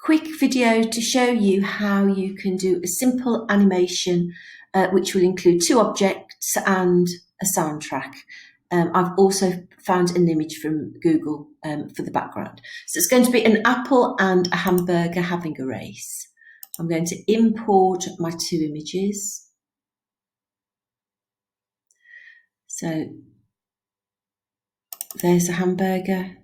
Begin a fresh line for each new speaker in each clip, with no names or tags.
quick video to show you how you can do a simple animation which will include 2 objects and a soundtrack. I've also found an image from Google for the background. So it's going to be an apple and a hamburger having a race. I'm going to import my 2 images. So there's a hamburger.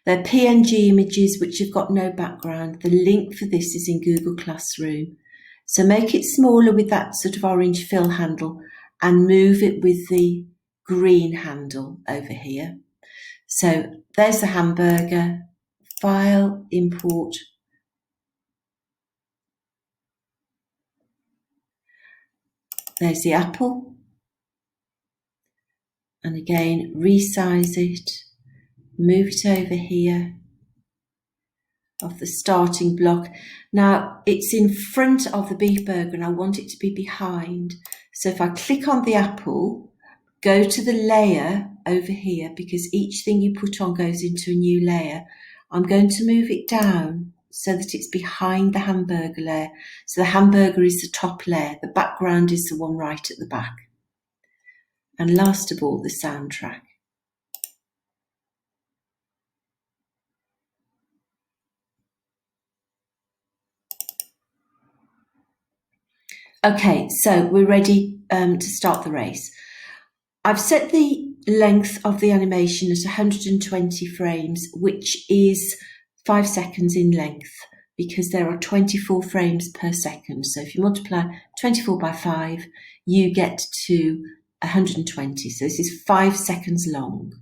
They're PNG images which have got no background. The link for this is in Google Classroom. So make it smaller with that sort of orange fill handle and move it with the green handle over here. So there's the hamburger, File, Import. There's the apple. And again, resize it, move it over here of the starting block. Now it's in front of the beef burger and I want it to be behind. So if I click on the apple, go to the layer over here, because each thing you put on goes into a new layer. I'm going to move it down so that it's behind the hamburger layer. So the hamburger is the top layer, the background is the one right at the back. And last of all, the soundtrack. Okay, so we're ready to start the race. I've set the length of the animation at 120 frames, which is 5 seconds in length, because there are 24 frames per second. So if you multiply 24 by 5, you get to 120. So this is 5 seconds long.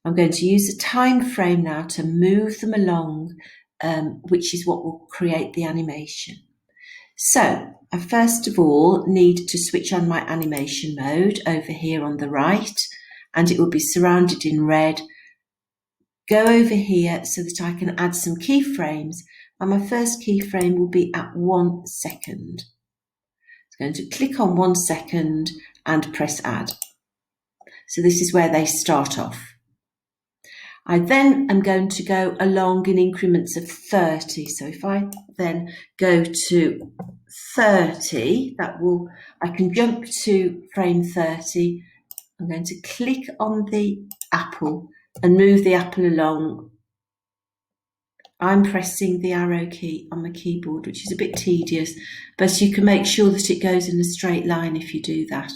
I'm going to use a time frame now to move them along, which is what will create the animation. So I first of all need to switch on my animation mode over here on the right, and it will be surrounded in red. Go over here so that I can add some keyframes, and my first keyframe will be at 1 second. I'm going to click on 1 second and press add. So this is where they start off. I then am going to go along in increments of 30. So if I then go to 30, I can jump to frame 30. I'm going to click on the apple and move the apple along. I'm pressing the arrow key on my keyboard, which is a bit tedious, but you can make sure that it goes in a straight line if you do that.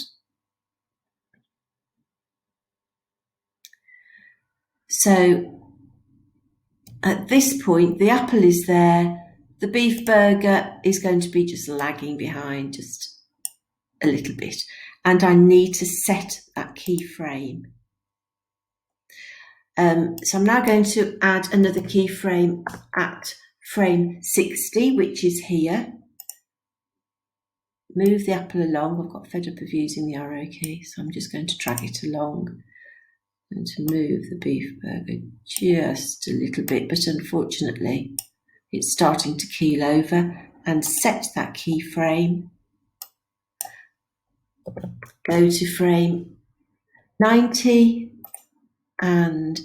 So at this point, the apple is there. The beef burger is going to be just lagging behind just a little bit. And I need to set that keyframe. So I'm now going to add another keyframe at frame 60, which is here. Move the apple along. I've got fed up of using the arrow key, so I'm just going to drag it along. And to move the beef burger just a little bit, but unfortunately it's starting to keel over, and set that keyframe. Go to frame 90 and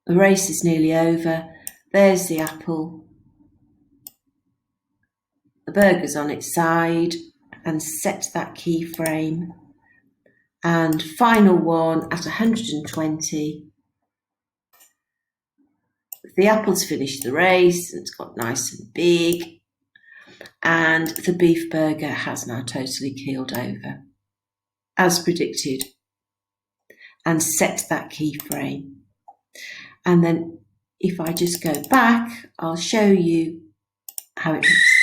the race is nearly over. There's the apple. The burger's on its side, and set that keyframe. And final one at 120. The apple's finished the race, and it's got nice and big. And the beef burger has now totally keeled over, as predicted. And set that keyframe. And then if I just go back, I'll show you how it looks.